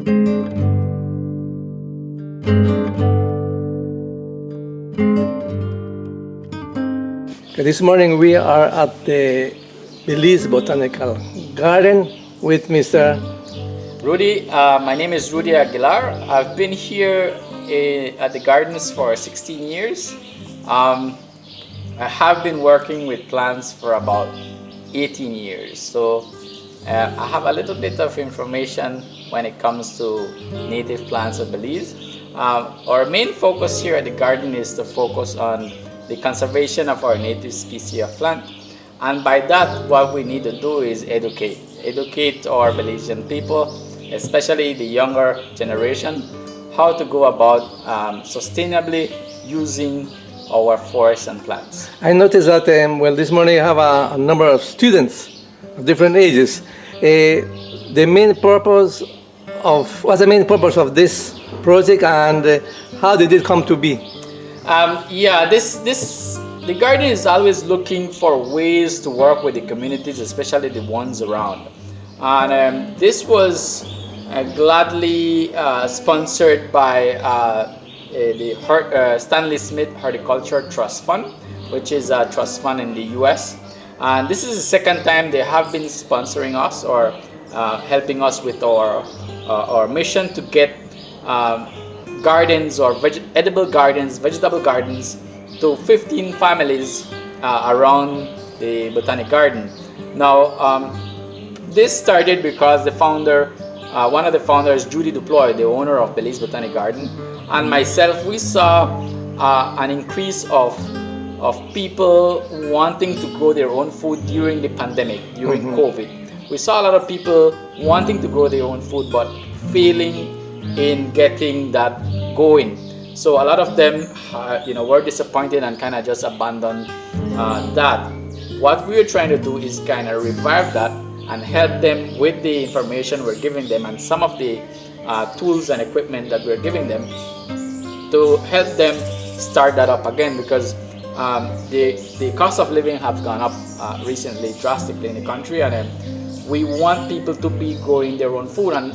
Okay, this morning we are at the Belize Botanical Garden with Mr. Rudy, my name is Rudy Aguilar. I've been here at the gardens for 16 years. I have been working with plants for about 18 years. So I have a little bit of information when it comes to native plants of Belize. Our main focus here at the garden is to focus on the conservation of our native species of plant. And by that, what we need to do is educate our Belizean people, especially the younger generation, how to go about sustainably using our forests and plants. I noticed that, this morning you have a number of students of different ages. What's the main purpose of this project, and how did it come to be? The garden is always looking for ways to work with the communities, especially the ones around. And this was gladly sponsored by the Stanley Smith Horticulture Trust Fund, which is a trust fund in the US. And this is the second time they have been sponsoring us or helping us with our mission to get gardens or edible gardens, vegetable gardens to 15 families around the Botanic Garden. Now, this started because the founder, one of the founders, Judy Duploy, the owner of Belize Botanic Garden, and myself, we saw an increase of people wanting to grow their own food during the pandemic, during COVID. We saw a lot of people wanting to grow their own food but failing in getting that going. So a lot of them were disappointed and kind of just abandoned that. What we're trying to do is kind of revive that and help them with the information we're giving them and some of the tools and equipment that we're giving them to help them start that up again, because the cost of living has gone up recently drastically in the country, and we want people to be growing their own food, and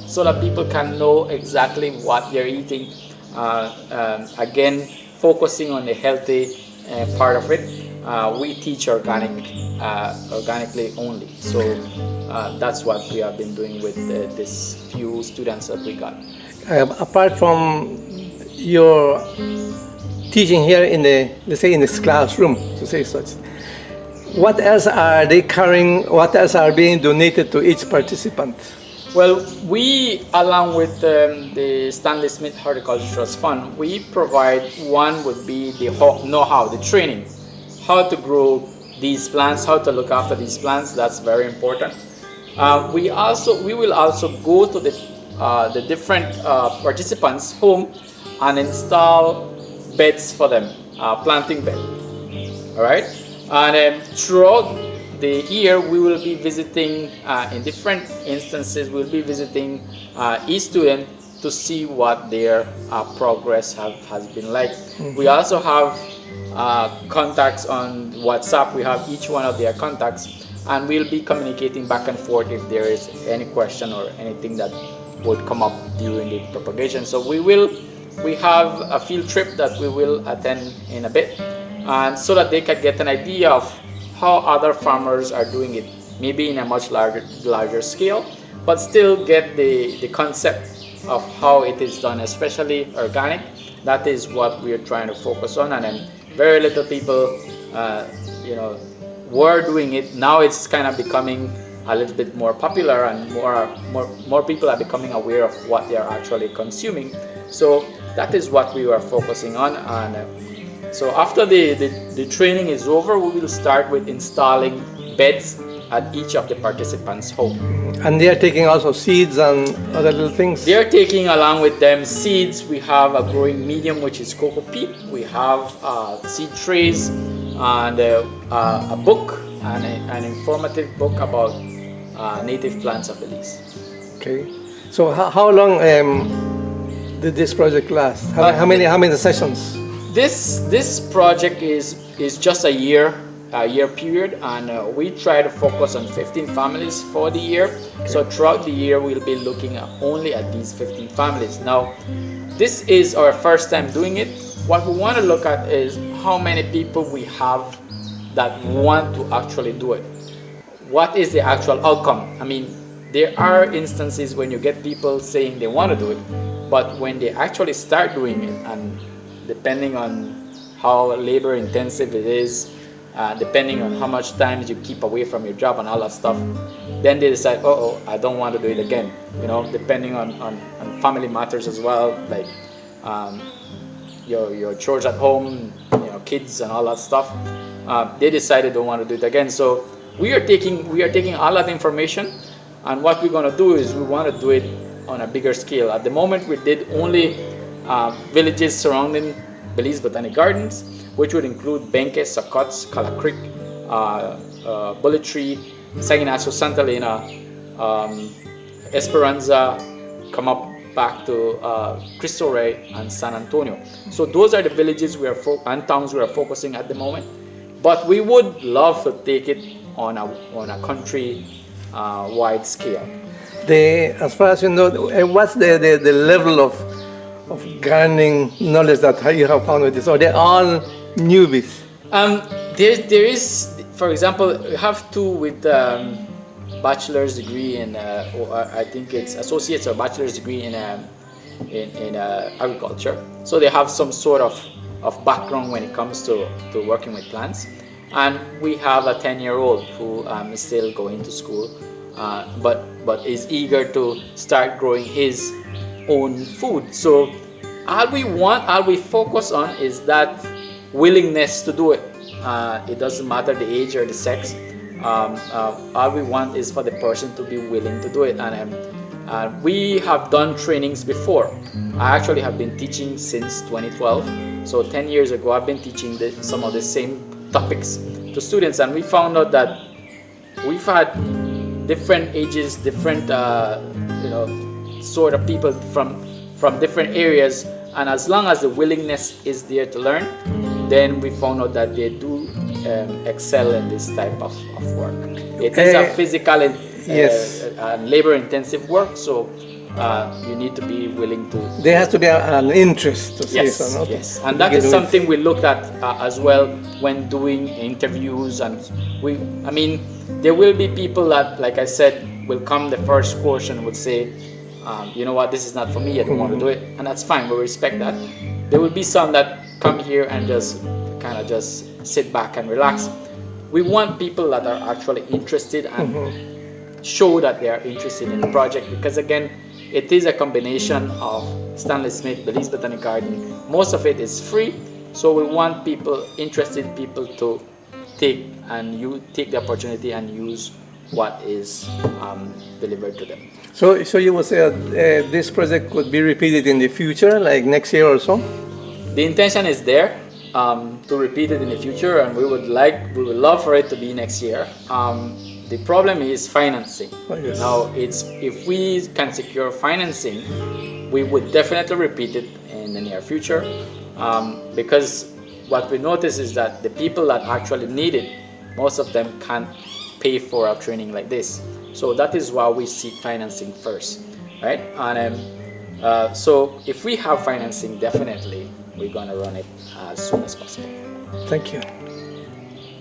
so that people can know exactly what they're eating. Again, focusing on the healthy part of it. We teach organically only. So that's what we have been doing with this few students that we got. Apart from your teaching here in this classroom, to say such, what else are they carrying? What else are being donated to each participant? Well, we, along with the Stanley Smith Horticulture Trust Fund, we provide, one would be the know-how, the training, how to grow these plants, how to look after these plants. That's very important. We will also go to the different participants' home and install beds for them, planting bed. All right, and throughout the year we will be visiting in different instances. We'll be visiting each student to see what their progress has been like. We also have contacts on WhatsApp. We have each one of their contacts, and we'll be communicating back and forth if there is any question or anything that would come up during the propagation. So we have a field trip that we will attend in a bit, and so that they can get an idea of how other farmers are doing it, maybe in a much larger scale, but still get the concept of how it is done, especially organic. That is what we are trying to focus on, and then very little people were doing it. Now it's kind of becoming a little bit more popular, and more people are becoming aware of what they are actually consuming. So that is what we are focusing on. And so after the training is over, we will start with installing beds at each of the participants' home. And they are taking also seeds and other little things? They are taking along with them seeds. We have a growing medium, which is cocoa peat. We have seed trays and a book, and an informative book about native plants of Belize. Okay. So how long did this project last? How many sessions? This project is just a year. year period, and we try to focus on 15 families for the year. So throughout the year, we'll be looking only at these 15 families. Now, this is our first time doing it. What we want to look at is how many people we have that want to actually do it. What is the actual outcome? I mean, there are instances when you get people saying they want to do it, but when they actually start doing it, and depending on how labor intensive it is, depending on how much time you keep away from your job and all that stuff, then they decide, oh, I don't want to do it again. You know, depending on family matters as well, like your chores at home, kids and all that stuff. They decided they don't want to do it again. So we are taking all that information, and what we're going to do is we want to do it on a bigger scale. At the moment, we did only villages surrounding Belize Botanic Gardens, which would include Benke, Sokots, Cala Creek, Bullet Tree, Saginacho, Santa Elena, Esperanza, come up back to Cristo Rey and San Antonio. So those are the villages and towns we are focusing at the moment. But we would love to take it on a country wide scale. As far as you know, what's the level of gardening knowledge that you have found with this? Or they're all newbies? There is, for example, you have two with bachelor's degree in, I think it's associate's or bachelor's degree in agriculture. So they have some sort of background when it comes to working with plants. And we have a 10-year-old who is still going to school, but is eager to start growing his own food. So all we focus on is that willingness to do it. It doesn't matter the age or the sex. All we want is for the person to be willing to do it. And we have done trainings before. I actually have been teaching since 2012. So 10 years ago, I've been teaching some of the same topics to students, and we found out that we've had different ages, different sort of people from different areas, and as long as the willingness is there to learn, then we found out that they do excel in this type of work. It is a physical and labor intensive work, so you need to be willing to. There has to be an interest to say so. Not yes, and that is something we looked at as well when doing interviews. And there will be people that, like I said, will come the first course and would say, you know what, this is not for me, I don't want to do it, and that's fine, we respect that. There will be some that come here and just kind of just sit back and relax. We want people that are actually interested and show that they are interested in the project, because again, it is a combination of Stanley Smith, Belize Botanic Garden. Most of it is free, so we want interested people to take the opportunity and use what is delivered to them. So you would say this project could be repeated in the future, like next year or so? The intention is there to repeat it in the future, and we would love for it to be next year. The problem is financing. Oh, yes. Now, if we can secure financing, we would definitely repeat it in the near future, because what we notice is that the people that actually need it, most of them can't pay for a training like this. So that is why we seek financing first, right? And so if we have financing, definitely we're gonna run it as soon as possible. Thank you.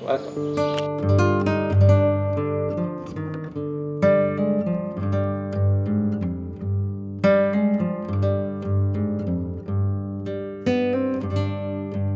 Welcome.